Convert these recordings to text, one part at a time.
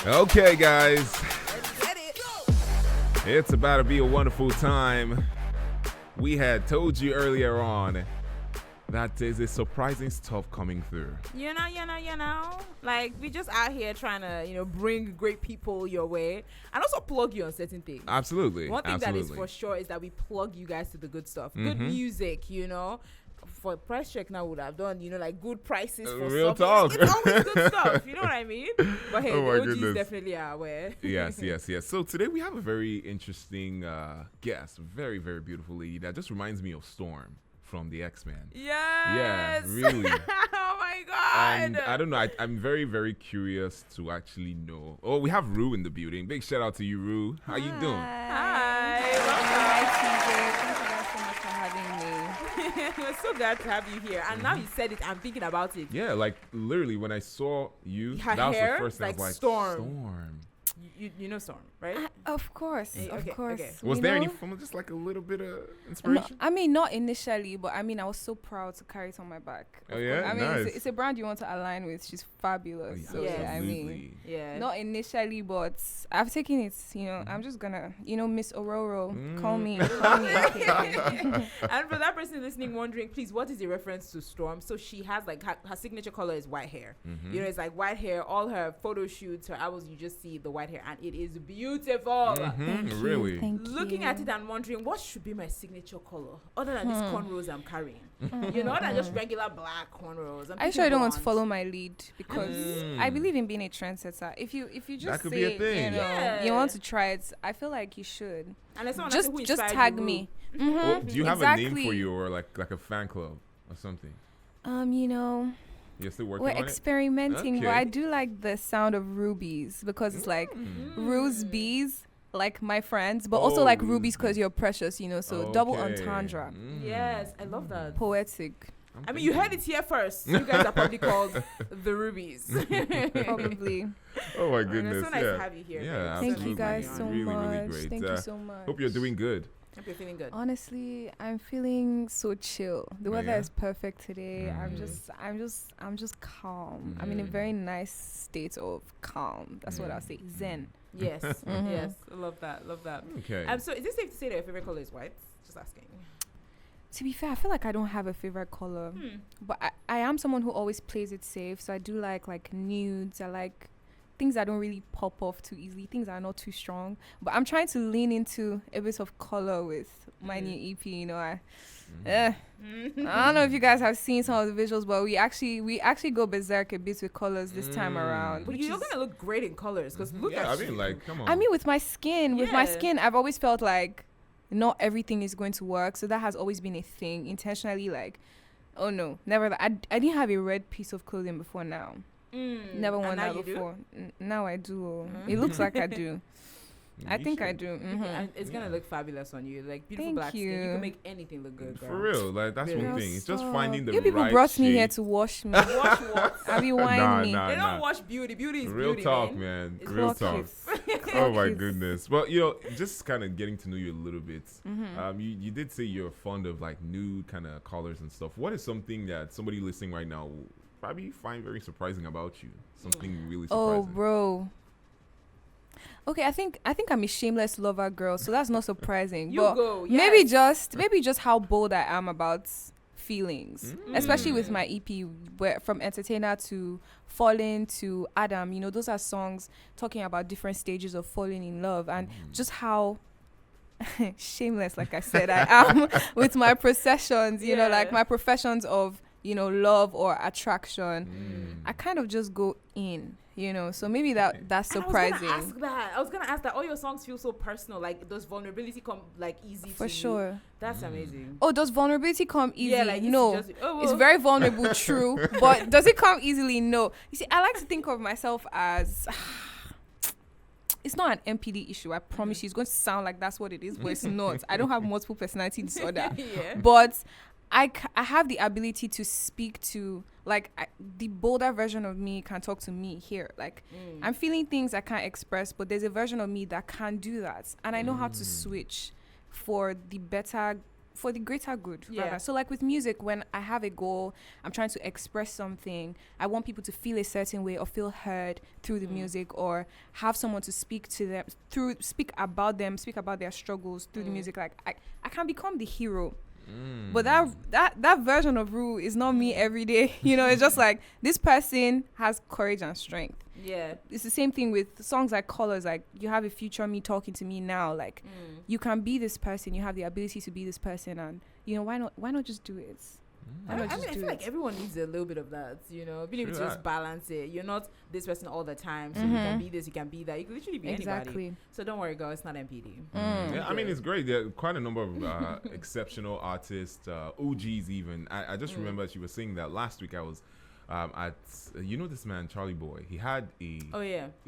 Okay, guys, Let's get it. it's about to be a wonderful time. We had told you earlier on that there's a surprising stuff coming through. You know. Like, we just out here trying to, bring great people your way and also plug you on certain things. Absolutely. One thing that is absolutely. for sure is that we plug you guys to the good stuff. Good music, For price check now would have done, like good prices for Real something. talk. Like, it's always good stuff, you know what I mean? But hey, Oh my the OGs goodness. definitely are aware. Yes. So today we have a very interesting guest, very, very beautiful lady that just reminds me of Storm from the X-Men. Yes. Yeah, really. Oh my god. And I don't know, I'm very, very curious to actually know. Oh, we have Rue in the building. Big shout out to you, Rue. How you doing? Hi. Hi, TJ. Thank you guys so much for having me. We're so glad to have you here. And now you said it, I'm thinking about it. Yeah, like literally when I saw you, Her that was hair, the first thing I was like like, Storm. You know Storm, right? Of course, Okay, of okay, course. okay. Was You there any know? form of just like a little bit of No, inspiration? I mean, not initially, but I mean, I was so proud to carry it on my back. Oh, yeah? I mean, Nice. it's a brand you want to align with. She's fabulous. Oh, So, yeah, I mean, absolutely. Yeah. not initially, but I've taken it. I'm just gonna, Miss Ororo, call me. Okay. And for that person listening, wondering, please, what is the reference to Storm? So she has like her signature color is white hair. It's like white hair. All her photo shoots, her albums, you just see the white hair, and it is beautiful. Thank you, Really? thank Looking you. at it and wondering, what should be my signature color other than these cornrows I'm carrying? Other than just regular black cornrows. Are you sure you don't want to follow my lead? Because Mm. I believe in being a trendsetter. If you just That could say be a thing. Yeah. you want to try it, I feel like you should. And there's someone Just who just inspired tag you, me. Well, do you have a name for Exactly. you or like a fan club or something? You're still working We're on it? experimenting, but Okay. I do like the sound of rubies because it's like Rue's bees, like my friends, but also Oh, like Rue's rubies because bees. you're precious, so double Okay. entendre, Yes, I love that. poetic, I mean, you heard it here first. You guys are probably called the Rubies. probably. Oh my And goodness! it's so nice yeah. to have you here. Yeah, babe. absolutely. Thank you guys so Really, much. really great. Thank you so much. Hope you're doing good. Hope you're feeling good. Honestly, I'm feeling so chill. The Oh, weather yeah? is perfect today. I'm Mm. just calm. I'm in a Mm. very nice state of calm. That's what I'll say. Zen. Yes, Mhm. yes. Love that. Love that. Okay. So is it safe to say that your favorite color is white? Just asking. To be fair, I feel like I don't have a favorite color, but I am someone who always plays it safe. So I do like nudes. I like things that don't really pop off too easily. Things that are not too strong. But I'm trying to lean into a bit of color with my new EP. I don't know if you guys have seen some of the visuals, but we actually go berserk a bit with colors this time around. But which you're is- gonna look great in colors because look yeah, at I you. mean, like, come on. I mean, with my skin, Yeah. I've always felt like not everything is going to work. So that has always been a thing. Intentionally, like, oh no, never. I didn't have a red piece of clothing before now. Never And worn now that you do? before. Now I do. It looks like I do. I You think I should. do. And it's gonna Yeah. look fabulous on you. Like beautiful Thank black skin. You you. can make anything look good, girl. For real, like that's Girl, one thing. It's just stop. finding the You people right brought me here shade. to wash me. Watch what? Have you wine Nah, me? nah. They don't watch beauty. Beauty is Real beauty, talk, man. man. It's Real Clock talk. it. Oh my Clock it. goodness. Well, just kind of getting to know you a little bit. You did say you're fond of like nude kind of colors and stuff. What is something that somebody listening right now will probably find very surprising about you? Something really Oh, surprising. bro. Okay, I think I'm a shameless lover girl, so that's not surprising. You but go. maybe Yes. just how bold I am about feelings, especially with my EP, where from Entertainer to Falling to Adam. Those are songs talking about different stages of falling in love and just how shameless, like I said, I am with my processions. Yeah. Like my professions of love or attraction. I kind of just go in. So maybe that's surprising. I was gonna ask that. All your songs feel so personal. Like does vulnerability come like easy For to sure. you? That's amazing. Oh, does vulnerability come easy? Yeah, like no. it's just, It's very vulnerable, true. But does it come easily? No. You see, I like to think of myself as... It's not an MPD issue. I promise you. It's going to sound like that's what it is, but it's not. I don't have multiple personality disorder. Yeah. But I have the ability to speak to... the bolder version of me can talk to me here. I'm feeling things I can't express, but there's a version of me that can do that. And I know how to switch for the better for the greater good. Yeah. Rather. So like with music, when I have a goal, I'm trying to express something. I want people to feel a certain way or feel heard through the music, or have someone to speak to them speak about their struggles through the music. Like I can become the hero. But that version of Rue is not me every day. You know, it's just like this person has courage and strength. Yeah. It's the same thing with songs like Colors. Like you have a future me talking to me now. Like you can be this person. You have the ability to be this person, and you know, why not just do it? I feel like everyone needs a little bit of that, you know, being able to just balance it. You're not this person all the time, so you can be this, you can be that. You can literally be anybody. So don't worry, girl, it's not MPD. Yeah, I mean, it's great. There are quite a number of exceptional artists, OGs even. I just remember she was saying that last week. I was at, you know, this man, Charlie Boy. He had a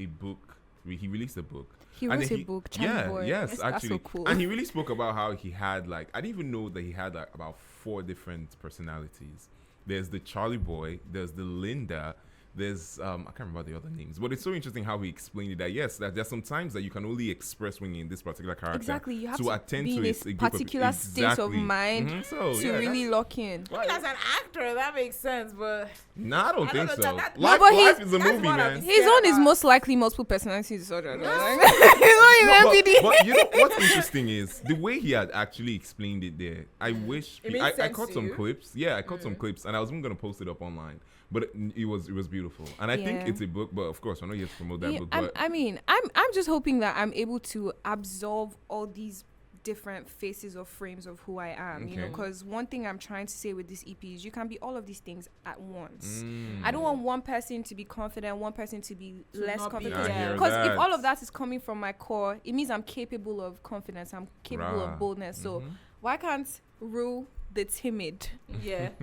book. He released a book. He wrote a book, Charlie Boy. Yes, That's actually. so cool. And he really spoke about how he had, like, I didn't even know that he had, like, about 4 different personalities. There's the Charlie Boy, there's the Linda, there's I can't remember the other names, but it's so interesting how he explained it, that yes, that there's some times that you can only express when you're in this particular character. Exactly, you have to to attend be to in a particular state of mind to really lock in. Well, as an actor, that makes sense, but I don't think so. That Life is a movie, man. His own is most likely multiple personality disorder. He's not even MPD. But you know what's interesting is the way he had actually explained it there. I wish I caught some clips. Yeah, I caught some clips, and I was even gonna post it up online. But it was beautiful, and I think it's a book. But of course, I know you have to promote that book. But I'm just hoping that I'm able to absorb all these different faces or frames of who I am. You know, because one thing I'm trying to say with this EP is you can be all of these things at once. I don't want one person to be confident, one person to be less confident. Because if all of that is coming from my core, it means I'm capable of confidence. I'm capable of boldness. So why can't Rue the timid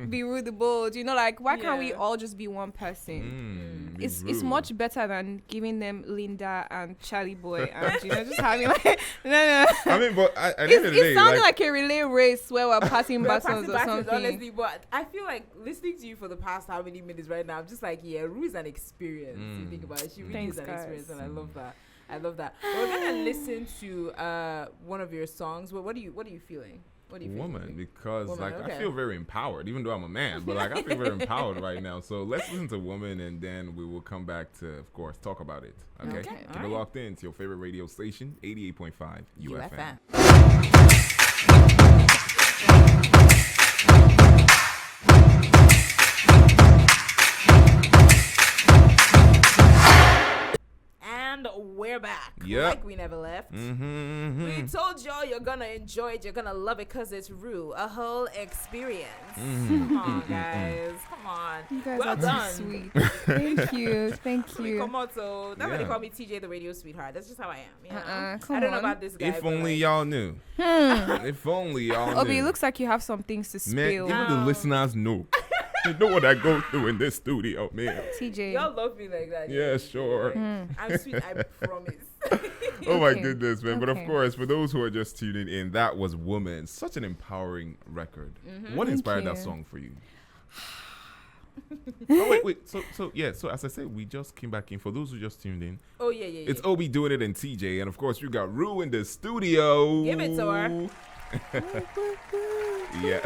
be Rue the bold? You know, like why can't we all just be one person? It's much better than giving them Linda and Charlie Boy and you know just having like no. I mean, but at the end of the day, it sounded like a relay race where we're passing batons or something. Honestly, but I feel like listening to you for the past how many minutes right now, I'm just like, Rue is an experience. You think about it, she really is an experience, and I love that. We're gonna listen to one of your songs. What are you feeling? What do you feel? Woman, because I feel very empowered, even though I'm a man, but like I feel very empowered right now. So let's listen to Woman, and then we will come back to, of course, talk about it. Okay? Keep it locked in to your favorite radio station, 88.5 UFM. And we're back. Yep. Like we never left. We told y'all you're gonna enjoy it, you're gonna love it, because it's Rue, a whole experience. Come on, guys. Come on. You guys well are done. too sweet. Thank you. Come on, so that's why they call me TJ the radio sweetheart. That's just how I am. You know? I don't know about this guy. If only y'all knew. If only y'all knew. Obi, it looks like you have some things to spill. Man, even the listeners know. You know what I go through in this studio, man. TJ. Y'all love me like that. Yeah, sure. I'm sweet, I promise. Oh my goodness, man. But of course, for those who are just tuning in, that was Woman. Such an empowering record. What inspired that song for you? Wait. So as I said, we just came back in. For those who just tuned in. Oh, yeah. It's Obi doing it and TJ. And of course, you got Rue in the studio. Give it to her. Yeah.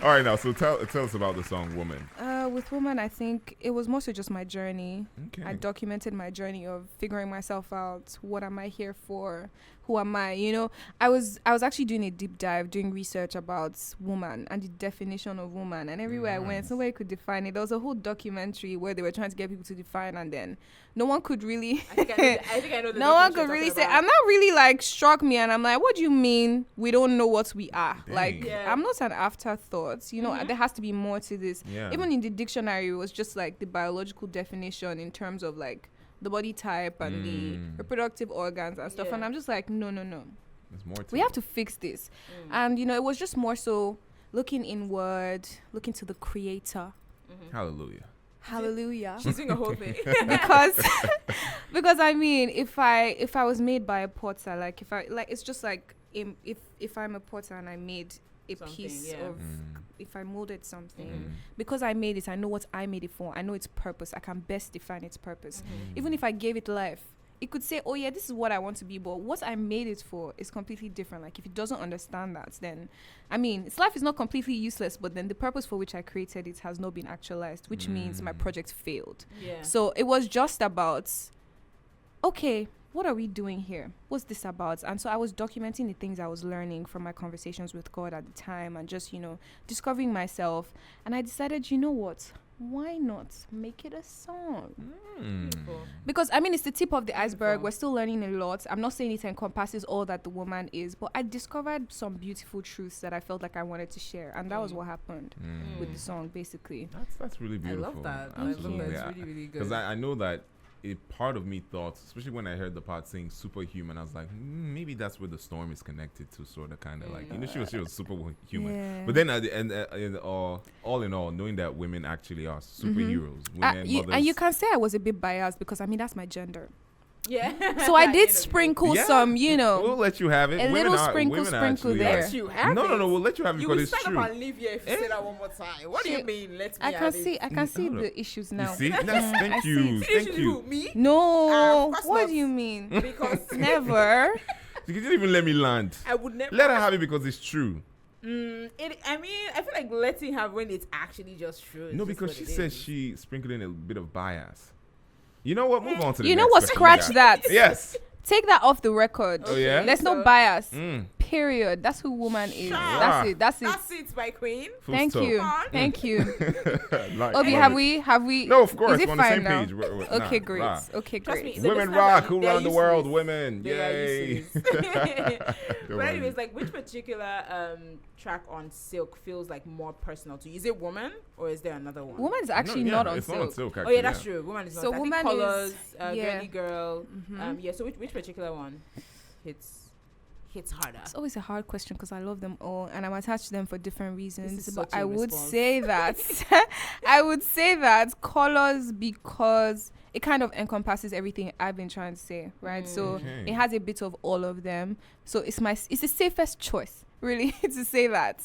All right, now, so tell us about the song Woman. With Woman, I think it was mostly just my journey. Okay. I documented my journey of figuring myself out. What am I here for? Who am I? You know, I was actually doing a deep dive, doing research about woman and the definition of woman. And everywhere I went, nobody could define it. There was a whole documentary where they were trying to get people to define, and then no one could really. I think I know. No one could really say. And that really like struck me. And I'm like, what do you mean we don't know what we are? Dang. Like, I'm not an afterthought. You know, there has to be more to this. Yeah. Even in the dictionary, it was just like the biological definition in terms of like the body type and the reproductive organs and stuff. And I'm just like, no. There's more to we have to fix this. And, you know, it was just more so looking inward, looking to the creator. Hallelujah. She's doing a whole thing. because I mean, if I was made by a potter, like it's just like if I'm a potter and I made a piece of if I molded something, because I made it, I know what I made it for. I know its purpose. I can best define its purpose. Even if I gave it life, it could say, oh yeah, this is what I want to be, but what I made it for is completely different. Like if it doesn't understand that, then I mean, its life is not completely useless, but then the purpose for which I created it has not been actualized, which means my project failed. So it was just about, okay, what are we doing here? What's this about? And so I was documenting the things I was learning from my conversations with God at the time, and just, discovering myself. And I decided, you know what? Why not make it a song? Because I mean, it's the tip of the iceberg. We're still learning a lot. I'm not saying it encompasses all that the woman is, but I discovered some beautiful truths that I felt like I wanted to share, and that was what happened with the song, basically. That's really beautiful. I love that. Absolutely. It's really, really good. Because I know that a part of me thought, especially when I heard the part saying superhuman, I was like, maybe that's where the storm is connected to, sort of, kind of like, she was superhuman. Yeah. But then at the end, all in all, knowing that women actually are superheroes, women, mothers. And you can say I was a bit biased because I mean that's my gender. Yeah. So I did sprinkle some, We'll let you have it. A little sprinkle there. Let you have no, it. we'll let you have it because it's true. You will stand up true. and leave here if you say that one more time. What do you mean? Let me I can see No. the issues now. You see? Thank you. Thank you. Me? No. Of course What not. do you mean? Because Never. You didn't even let me land. I would never. Let her have it because it's true. I feel like letting her when it's actually just true. No, because she said she sprinkled in a bit of bias. You know what? Move on to the You know next what? question. Scratch that. Yes. Take that off the record. Oh, yeah? There's no So- bias. Mm. Period. That's who woman is. Sure. That's it. That's it, my queen. Full Thank stop. you. Come on. Thank you. Like, Obi, love have we? No, of course. Is it we're on the fine same now? page. Okay, Nah, great. rah. Okay, Trust me, great. the Women listeners rock. are- Who they're run the used to world? this. Women. They are Yay. used to this. But anyways, like, which particular track on Silk feels like more personal to you? Is it Woman or is there another one? Woman is actually No, not on it's not on Silk. Silk. Oh Actually, yeah, that's true. Woman is not. So I think Woman Colors, is- Girly Girl. Mhm. So which particular one hits harder? It's always a hard question because I love them all and I'm attached to them for different reasons. is But such a I would response. say that Colors, because it kind of encompasses everything I've been trying to say, right? So Okay. it has a bit of all of them. So it's the safest choice, really, to say that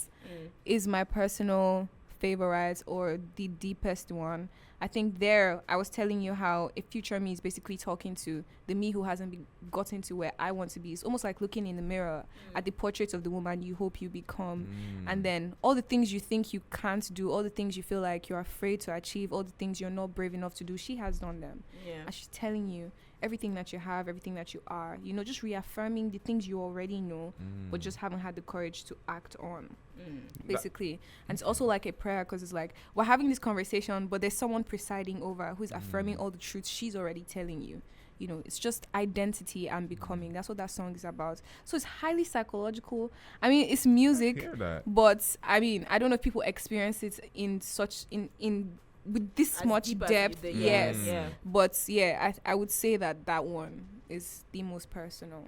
is my personal favorite or the deepest one. I think there, I was telling you how a future me is basically talking to the me who hasn't gotten to where I want to be. It's almost like looking in the mirror at the portrait of the woman you hope you become. And then all the things you think you can't do, all the things you feel like you're afraid to achieve, all the things you're not brave enough to do, she has done them. Yeah. And she's telling you everything that you have, everything that you are, just reaffirming the things you already know, but just haven't had the courage to act on. Basically. And it's also like a prayer because it's like we're having this conversation but there's someone presiding over who's affirming all the truths she's already telling you. It's just identity and becoming. That's what that song is about. So it's highly psychological. I mean, it's music, hear that. but I mean, I don't know if people experience it in such in with this As much deep as depth. the- Yes. Yeah. But yeah, I would say that one is the most personal.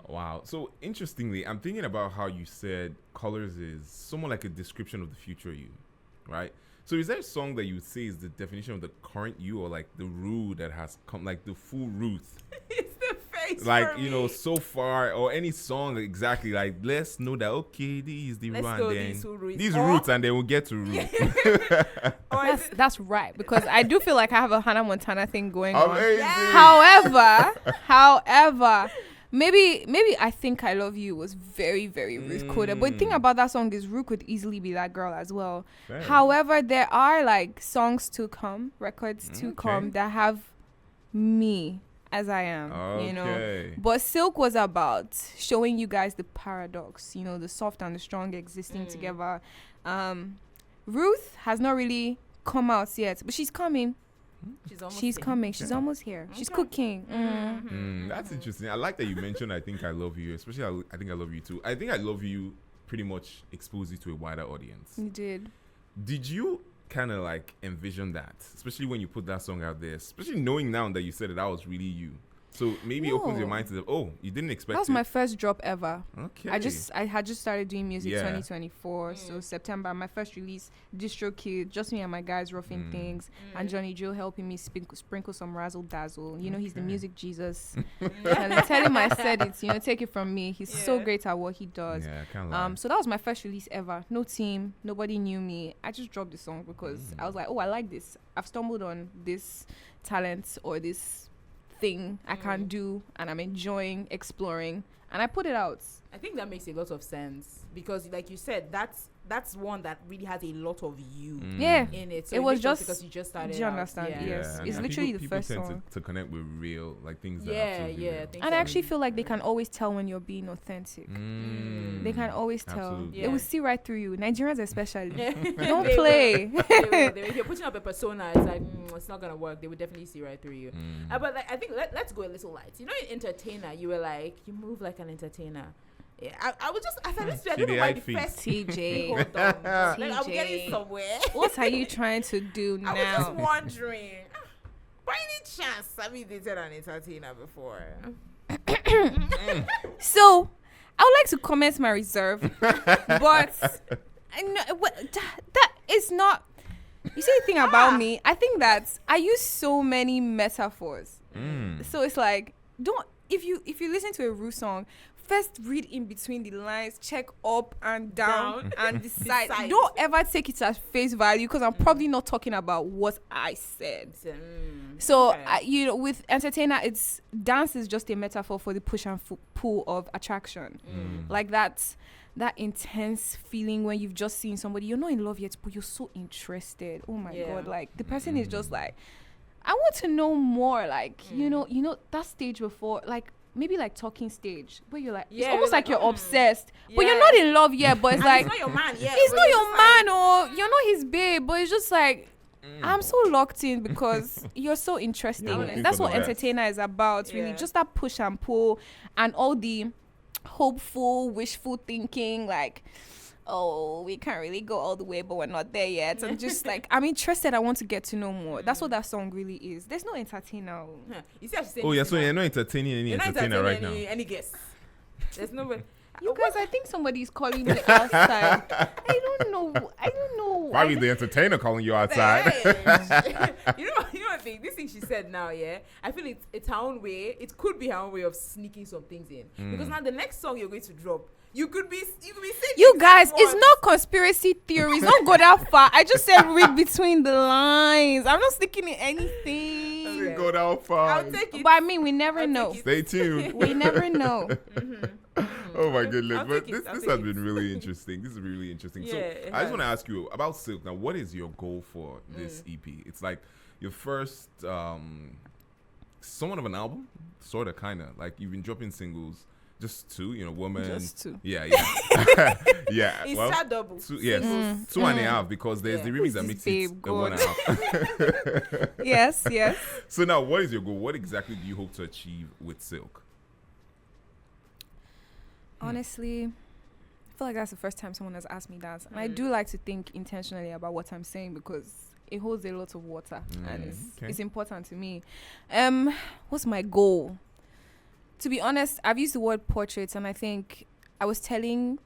Wow. So interestingly, I'm thinking about how you said Colors is somewhat like a description of the future you, right? So is there a song that you would say is the definition of the current you, or like the Rue that has come, like the full Ruth? It's the face. Like, for me. so far, or any song exactly, like, let's know that, okay, this is the Let's Rue, go and then these two roots. these Or- roots, and then we'll get to Rue. Or is it- That's right, because I do feel like I have a Hannah Montana thing going on. Amazing. However, maybe I Think I Love You was very, very Ruth coded. But the thing about that song is Ruth could easily be that girl as well. Fair. However, there are like songs to come, records to Okay. come that have me as I am, Okay. But Silk was about showing you guys the paradox, the soft and the strong existing together. Ruth has not really come out yet, but she's coming. She's here. coming. She's almost here. She's Okay. cooking. That's interesting. I like that you mentioned I Think I Love You, especially I Think I Love You too. I Think I Love You pretty much exposed you to a wider audience. You did. Did you kind of like envision that, especially when you put that song out there, especially knowing now that you said that was really you? So maybe it opens your No. mind to you didn't expect That was it. my first drop ever. Okay. I had just started doing music Yeah. 2024, so September, my first release, Distro Kid, just me and my guys roughing things, and Johnny Joe helping me sprinkle some razzle dazzle. He's the Okay. music Jesus. Tell him I said it. Take it from me. He's so Yeah. great at what he does. Yeah, kind of. So that was my first release ever. No team, nobody knew me. I just dropped the song because I was like, oh, I like this. I've stumbled on this talent or this thing I can do, and I'm enjoying exploring, and I put it out. I think that makes a lot of sense because, like you said, that's one that really has a lot of you in it. So it was makes sense just because you just started. Do you understand? Yeah. Yes, And it's people- literally the people first tend song. to connect with real, like things that are Yeah, absolutely yeah. real. think And I so. actually feel like they can always tell when you're being authentic. They can always tell. Absolutely. They will see right through you. Nigerians especially. Don't They play. will. If you're putting up a persona, it's like it's not gonna work. They would definitely see right through you. But like, I think let's go a little light. You know, in entertainer, you were like, you move like an entertainer. Yeah, I was just as I listened, I don't know why the first TJ. hold on. Like, I'm getting somewhere. What are you trying to do I was just now? wondering, by any chance, have you dated an entertainer before? So, I would like to comment my reserve, but I know, that is not. You see the thing about me, I think that I use so many metaphors. So it's like, don't if you listen to a Rue song, first read in between the lines, check up and down and decide. Decide. Don't ever take it as face value because I'm probably not talking about what I said. So okay. with entertainer, it's dance is just a metaphor for the push and pull of attraction, like that intense feeling when you've just seen somebody, you're not in love yet, but you're so interested. Oh my god, like the person is just like, I want to know more. Like you know that stage before, like maybe like talking stage, where you're like, it's almost like you're obsessed, but you're not in love yet. But it's And like it's not your man yet. he's but not you're your just man, or you're not his babe, but it's just like I'm so locked in because you're so interesting. You're looking That's for what the best. entertainer is about, really. Yeah. Just that push and pull and all the hopeful, wishful thinking, like, oh, we can't really go all the way, but we're not there yet. And just like, I'm interested. I want to get to know more. That's what that song really is. There's no entertainer. Huh. You see, I Oh yeah, so you're not entertaining any you're not entertainer right now. any guess. There's no way. You guys, I think somebody's calling me outside. I don't know. Probably the entertainer calling you outside. you know what thing? This thing she said now, yeah. I feel it's her own way. It could be her own way of sneaking some things in. Because now the next song you're going to drop, you could be saying You guys, it's not conspiracy theories. Don't go that far. I just said read between the lines. I'm not sticking in anything. Doesn't go that far. I'll take it. But I mean, we never know. Stay tuned. We never know. Oh my goodness. I'll But take it, I'll this take has it. been really interesting. This is really interesting. Yeah, So it I just has. want to ask you about Silk. Now, what is your goal for this EP? It's like your first somewhat of an album, sort of, kind of. Like you've been dropping singles, just two, Woman. Just two. Yeah. Yeah. It's well, sad double. two, yes, 2.5 because there's the remix that Who's makes this it babe? a 1.5. Yes. So now, what is your goal? What exactly do you hope to achieve with Silk? Honestly, I feel like that's the first time someone has asked me that. And I do like to think intentionally about what I'm saying because it holds a lot of water and it's important to me. What's my goal? To be honest, I've used the word portraits, and I think I was telling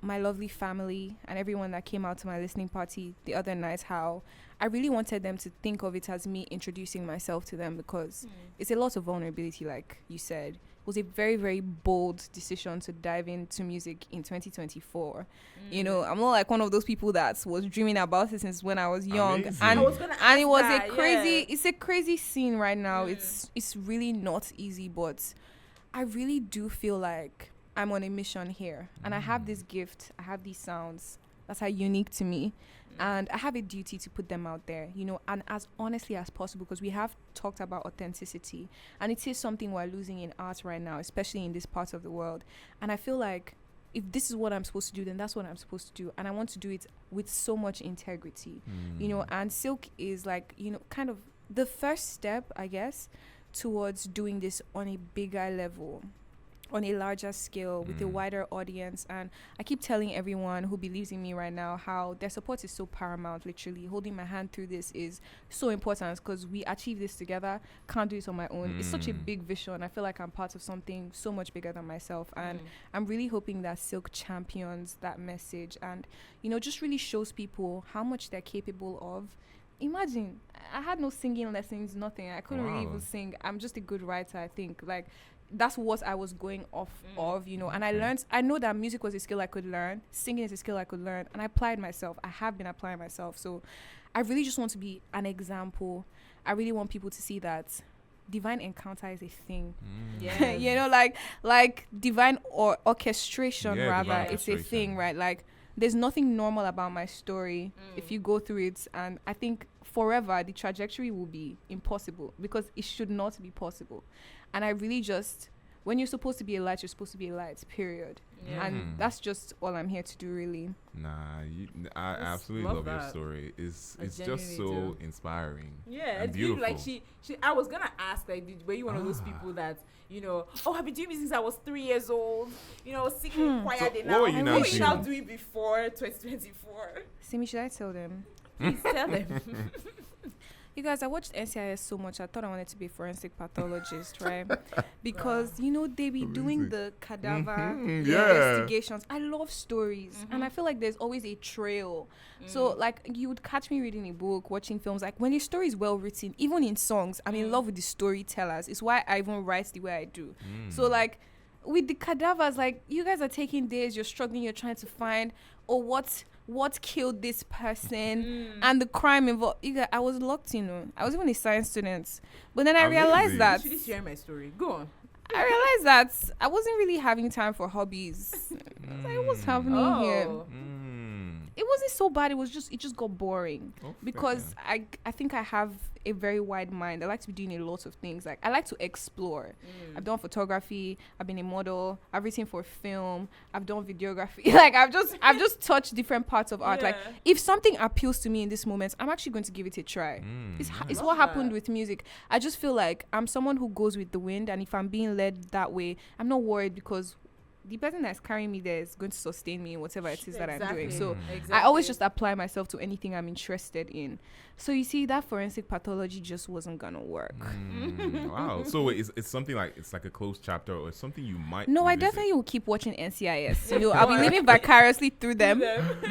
my lovely family and everyone that came out to my listening party the other night how I really wanted them to think of it as me introducing myself to them because it's a lot of vulnerability, like you said. It was a very, very bold decision to dive into music in 2024. I'm not like one of those people that was dreaming about it since when I was young. Amazing. And I was gonna and it ask was that, a crazy yeah. it's a crazy scene right now. It's really not easy, but I really do feel like I'm on a mission here, and I have this gift, I have these sounds that are unique to me, and I have a duty to put them out there, and as honestly as possible, because we have talked about authenticity, and it is something we're losing in art right now, especially in this part of the world. And I feel like if this is what I'm supposed to do, then that's what I'm supposed to do, and I want to do it with so much integrity, and Silk is like, kind of the first step, I guess, towards doing this on a bigger level, on a larger scale, with a wider audience. And I keep telling everyone who believes in me right now how their support is so paramount. Literally holding my hand through this is so important because we achieve this together. Can't do it on my own. It's such a big vision. I feel like I'm part of something so much bigger than myself, and I'm really hoping that Silk champions that message and just really shows people how much they're capable of. Imagine, I had no singing lessons, nothing. I couldn't really even sing. I'm just a good writer, I think. Like, that's what I was going off of, and I know that music was a skill I could learn, singing is a skill I could learn, and I applied myself. I have been applying myself. So I really just want to be an example. I really want people to see that divine encounter is a thing. Yes. You know, like divine or orchestration, rather, divine it's a orchestration. thing, right? Like there's nothing normal about my story if you go through it, and I think forever the trajectory will be impossible because it should not be possible. And I really just, when you're supposed to be a light, you're supposed to be a light, period. Yeah. And that's just all I'm here to do, really. Nah, I Just absolutely love love your that. story. It's I just genuinely so do. inspiring. Yeah, and it's beautiful. beautiful. Like she I was gonna ask, like, were you one of those people that, you know, oh, I've been doing music since I was 3 years old, you know, singing in choir. So They what now, were you now what were you now doing? doing before 2024? Simi, should I tell them? Please tell them. You guys, I watched NCIS so much. I thought I wanted to be a forensic pathologist, right? Because, you know, they be doing the cadaver investigations. I love stories. And I feel like there's always a trail. So, like, you would catch me reading a book, watching films. Like, when a story is well written, even in songs, I'm in love with the storytellers. It's why I even write the way I do. So, like, with the cadavers, like, you guys are taking days, you're struggling, you're trying to find, what killed this person and the crime involved. You guys, I was locked, you know. I was even a science student. But then I realized Amazing. that You should share my story. Go on. I realized that I wasn't really having time for hobbies. I was like, what's happening here? It wasn't so bad. It just got boring because I think I have a very wide mind. I like to be doing a lot of things. Like I like to explore. I've done photography. I've been a model. I've written for film. I've done videography. Like I've just touched different parts of art. Like if something appeals to me in this moment, I'm actually going to give it a try. It's what happened with music. I just feel like I'm someone who goes with the wind, and if I'm being led that way, I'm not worried because the person that's carrying me there is going to sustain me in whatever it is that I'm doing. So I always just apply myself to anything I'm interested in. So you see, that forensic pathology just wasn't gonna work. Wow. So it's something like, it's like a closed chapter, or something you might No, I revisit? definitely will keep watching NCIS. You know, I'll be living vicariously through them,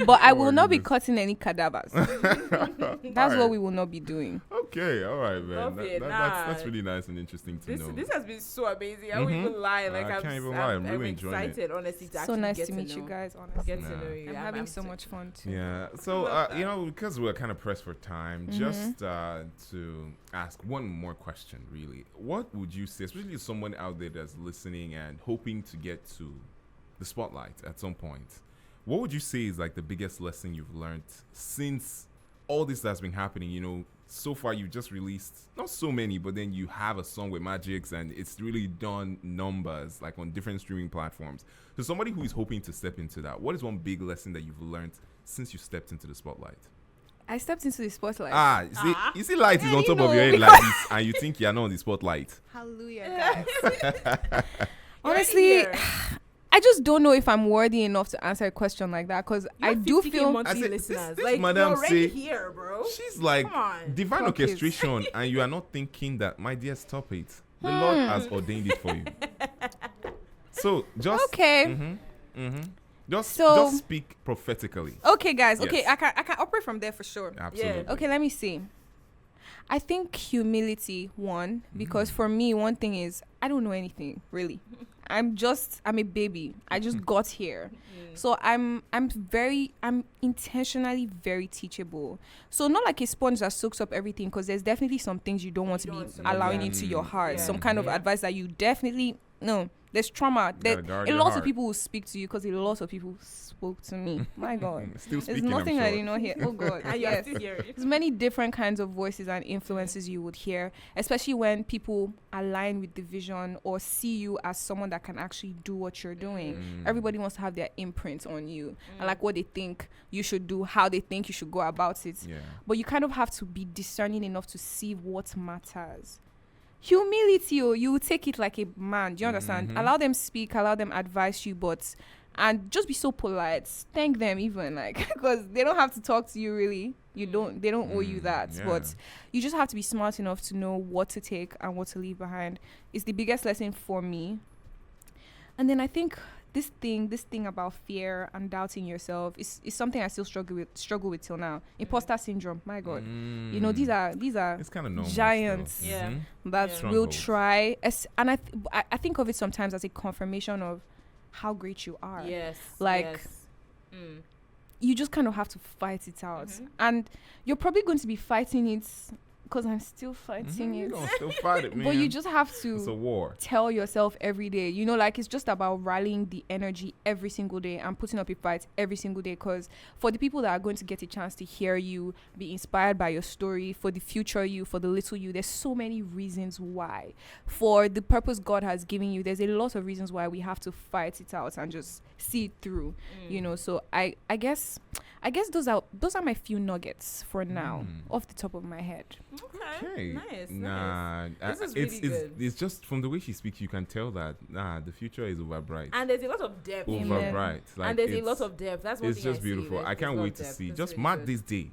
but I will not be cutting any cadavers. That's what we will not be doing. Okay, all right, man. Love it. That's really nice and interesting to know. This has been so amazing. I won't even lie. Like I can't even lie. I'm really enjoying it. excited, honestly, to So actually nice get to meet know. you guys, honestly. Get to know you. I'm having so much fun too. Yeah. So, Love you that. know, because we're kind of pressed for time, just to ask one more question, really. What would you say, especially someone out there that's listening and hoping to get to the spotlight at some point, what would you say is like the biggest lesson you've learned since all this that's been happening? You know, so far you've just released not so many, but then you have a song with Magix and it's really done numbers like on different streaming platforms. So somebody who is hoping to step into that, what is one big lesson that you've learned since you stepped into the spotlight? I stepped into the spotlight. You see light is on you top of know, your head like this and you think you're not on the spotlight. Hallelujah, guys. You're Honestly, here. I just don't know if I'm worthy enough to answer a question like that because I do 50K feel monthly I said, listeners. this Like, madam you're already say- here, bro. She's like Come on. divine Fuck it. orchestration and you are not thinking that, my dear, stop it. The Lord has ordained it for you. So just okay. Just So- speak prophetically. Okay, guys. Okay, Yes. I can operate from there for sure. Absolutely. Okay, let me see. I think humility, one, because for me, one thing is I don't know anything really. I'm a baby. I just got here. So I'm intentionally very teachable. So not like a sponge that soaks up everything, because there's definitely some things you don't want to You be don't want to allowing know. into your heart. Yeah. Some kind of advice that you definitely no. There's trauma. gotta That guard a your lot heart. of people will speak to you because a lot of people spoke to me. My God. Still There's speaking, nothing I'm I sure. did not hear. Oh God. And you're Yes. still here. There's many different kinds of voices and influences you would hear, especially when people align with the vision or see you as someone that can actually do what you're doing. Everybody wants to have their imprint on you and like what they think you should do, how they think you should go about it. Yeah. But you kind of have to be discerning enough to see what matters. Humility, you take it like a man. Do you understand? Allow them speak, allow them advise you, and just be so polite. Thank them even, like, because they don't have to talk to you really. They don't owe you that. Yeah. But you just have to be smart enough to know what to take and what to leave behind. It's the biggest lesson for me. And then I think this thing about fear and doubting yourself is something I still struggle with till now. Imposter syndrome, my God. You know, these are It's kind of normal. giants. Still. Yeah. that Yeah. will Strongholds. try and I think of it sometimes as a confirmation of how great you are. Yes. Like, yes. You just kind of have to fight it out, and you're probably going to be fighting it because I'm still fighting You it. gonna still fight it, man. But you just have to It's a war. tell yourself every day, you know, like it's just about rallying the energy every single day and putting up a fight every single day. Because for the people that are going to get a chance to hear you, be inspired by your story, for the future you, for the little you, there's so many reasons why. For the purpose God has given you, there's a lot of reasons why we have to fight it out and just see it through, you know. So I guess those are my few nuggets for now, off the top of my head. Okay. Nice. Nah, This is really good. It's just from the way she speaks, you can tell that the future is over bright. And there's a lot of depth. Over bright. Like, and there's a lot of depth. That's one it's thing just I beautiful. see. I can't wait to see. Just mark this day.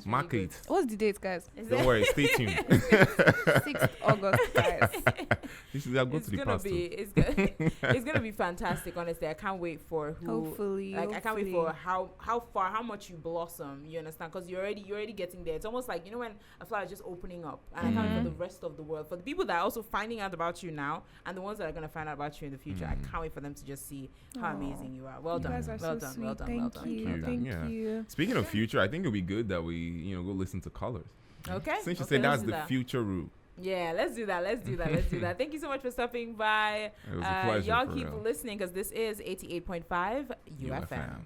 Mark really it. What's the date, guys? Don't worry, stay tuned. 6th August, guys. This is go to the past. It's gonna be fantastic. Honestly, I can't wait for who. Hopefully, I can't wait for how much you blossom. You understand? Because you're already getting there. It's almost like, you know, when a flower is just opening up, and I can't wait for the rest of the world, for the people that are also finding out about you now, and the ones that are gonna find out about you in the future. I can't wait for them to just see how amazing you are. Well You done. guys are Well so done. sweet. Well done. Thank Well done. you. Well done. Thank Yeah. you. Speaking of future, I think it'll be good that we, go listen to Colors. Okay. Since you Okay, said let's that's do the that. future route. Yeah, let's do that. Let's do that. Thank you so much for stopping by. It was a pleasure. Y'all for keep real. listening because this is 88.5 UFM.